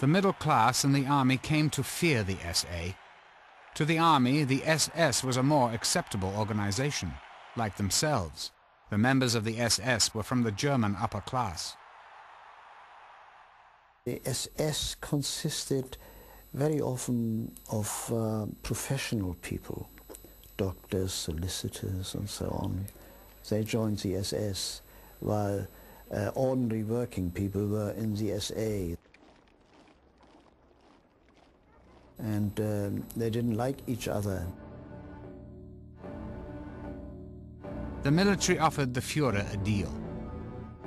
The middle class and the army came to fear the SA. To the army, the SS was a more acceptable organization, like themselves. The members of the SS were from the German upper class. The SS consisted very often of professional people, doctors, solicitors, and so on. They joined the SS, while ordinary working people were in the SA. And they didn't like each other. The military offered the Führer a deal.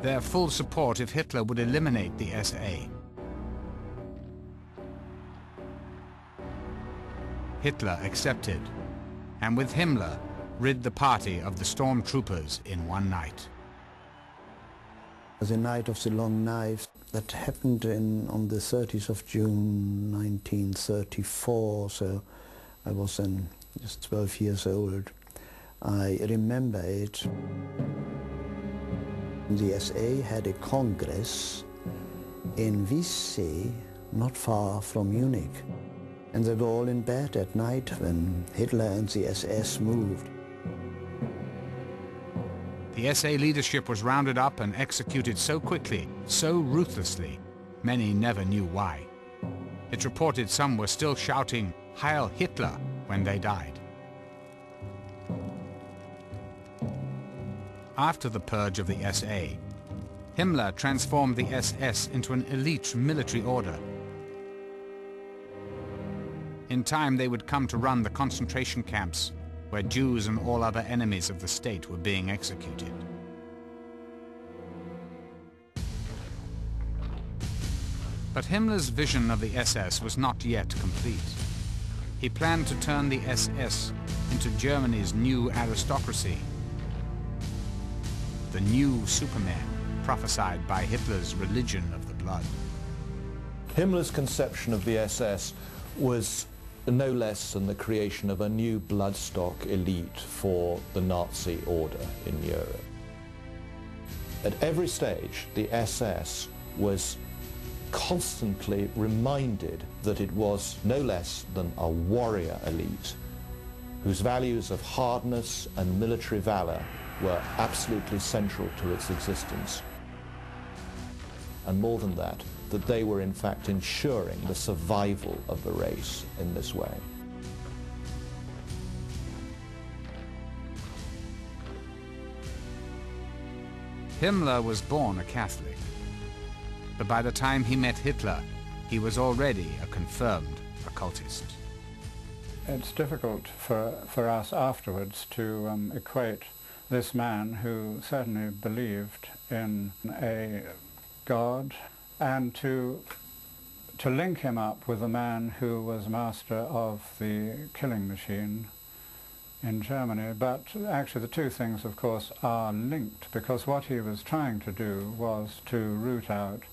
Their full support if Hitler would eliminate the SA. Hitler accepted, and with Himmler, rid the party of the stormtroopers in one night. The Night of the Long Knives, that happened on the 30th of June 1934, so I was then just 12 years old. I remember it. The SA had a congress in Wiessee, not far from Munich. And they were all in bed at night when Hitler and the SS moved. The SA leadership was rounded up and executed so quickly, so ruthlessly, many never knew why. It's reported some were still shouting, "Heil Hitler," when they died. After the purge of the SA, Himmler transformed the SS into an elite military order. In time, they would come to run the concentration camps, where Jews and all other enemies of the state were being executed. But Himmler's vision of the SS was not yet complete. He planned to turn the SS into Germany's new aristocracy, the new Superman prophesied by Hitler's religion of the blood. Himmler's conception of the SS was no less than the creation of a new bloodstock elite for the Nazi order in Europe. At every stage, the SS was constantly reminded that it was no less than a warrior elite whose values of hardness and military valor were absolutely central to its existence. And more than that they were in fact ensuring the survival of the race in this way. Himmler was born a Catholic, but by the time he met Hitler, he was already a confirmed occultist. It's difficult for us afterwards to equate this man, who certainly believed in a God, and to link him up with a man who was master of the killing machine in Germany. But actually the two things, of course, are linked, because what he was trying to do was to root out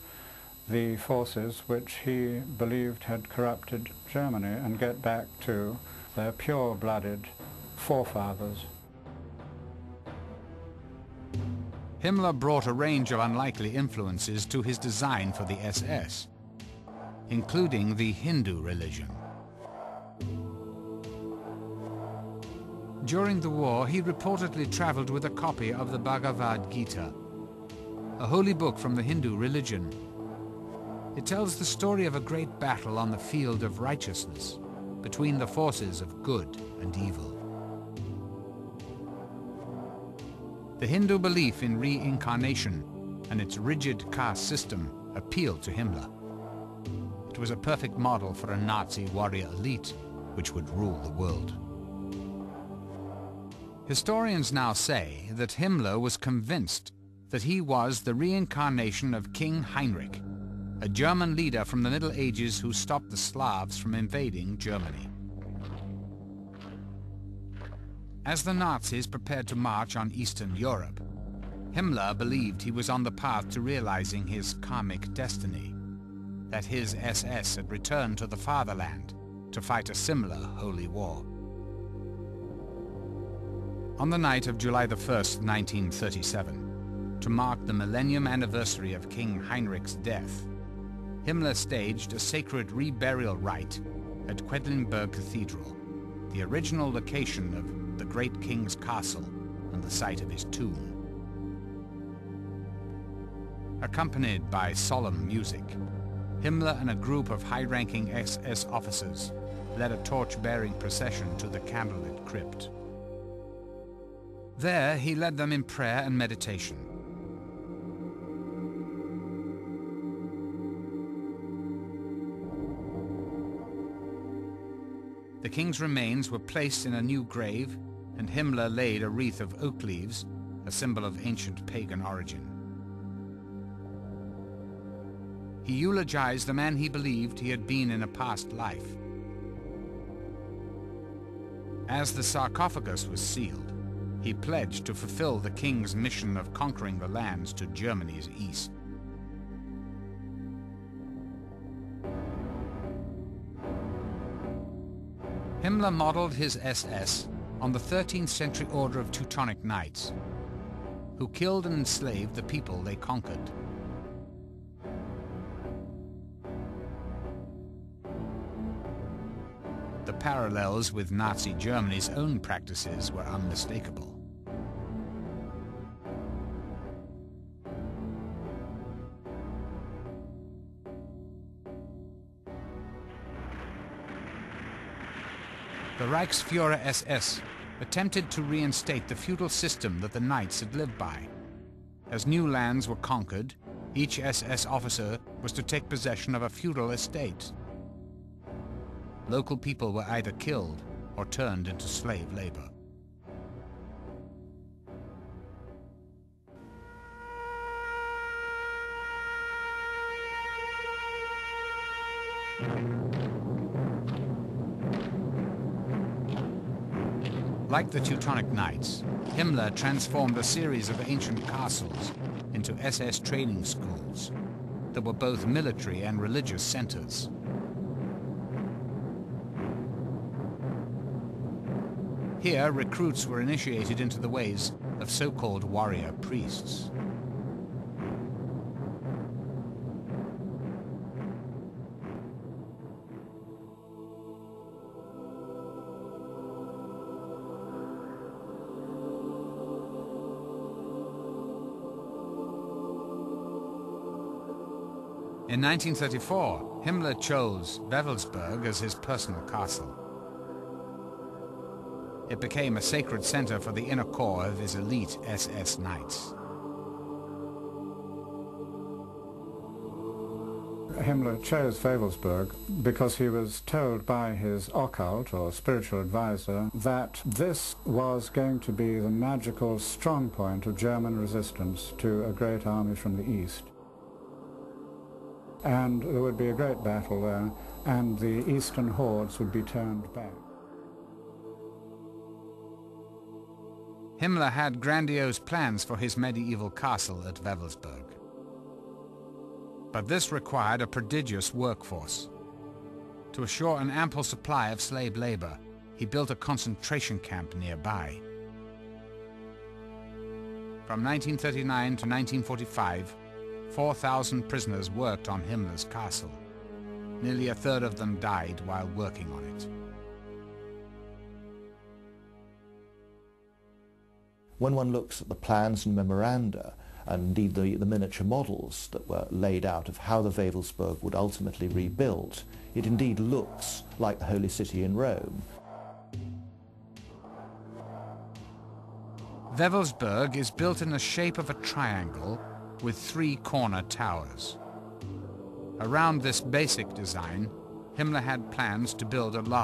the forces which he believed had corrupted Germany and get back to their pure-blooded forefathers. Himmler brought a range of unlikely influences to his design for the SS, including the Hindu religion. During the war, he reportedly traveled with a copy of the Bhagavad Gita, a holy book from the Hindu religion. It tells the story of a great battle on the field of righteousness between the forces of good and evil. The Hindu belief in reincarnation and its rigid caste system appealed to Himmler. It was a perfect model for a Nazi warrior elite which would rule the world. Historians now say that Himmler was convinced that he was the reincarnation of King Heinrich, a German leader from the Middle Ages who stopped the Slavs from invading Germany. As the Nazis prepared to march on Eastern Europe, Himmler believed he was on the path to realizing his karmic destiny, that his SS had returned to the fatherland to fight a similar holy war. On the night of July 1st, 1937, to mark the millennium anniversary of King Heinrich's death, Himmler staged a sacred reburial rite at Quedlinburg Cathedral, the original location of the great king's castle and the site of his tomb. Accompanied by solemn music, Himmler and a group of high-ranking SS officers led a torch-bearing procession to the candlelit crypt. There, he led them in prayer and meditation. The king's remains were placed in a new grave, and Himmler laid a wreath of oak leaves, a symbol of ancient pagan origin. He eulogized the man he believed he had been in a past life. As the sarcophagus was sealed, he pledged to fulfill the king's mission of conquering the lands to Germany's east. Himmler modeled his SS on the 13th century order of Teutonic Knights, who killed and enslaved the people they conquered. The parallels with Nazi Germany's own practices were unmistakable. The Reichsführer SS attempted to reinstate the feudal system that the knights had lived by. As new lands were conquered, each SS officer was to take possession of a feudal estate. Local people were either killed or turned into slave labor. Like the Teutonic Knights, Himmler transformed a series of ancient castles into SS training schools that were both military and religious centers. Here, recruits were initiated into the ways of so-called warrior priests. In 1934, Himmler chose Wewelsburg as his personal castle. It became a sacred center for the inner core of his elite SS Knights. Himmler chose Wewelsburg because he was told by his occult or spiritual advisor that this was going to be the magical strong point of German resistance to a great army from the east. And there would be a great battle there, and the eastern hordes would be turned back. Himmler had grandiose plans for his medieval castle at Wewelsburg. But this required a prodigious workforce. To assure an ample supply of slave labor, he built a concentration camp nearby. From 1939 to 1945, 4,000 prisoners worked on Himmler's castle. Nearly a third of them died while working on it. When one looks at the plans and memoranda, and indeed the miniature models that were laid out of how the Wewelsburg would ultimately rebuild, it indeed looks like the Holy City in Rome. Wewelsburg is built in the shape of a triangle with 3 corner towers. Around this basic design, Himmler had plans to build a large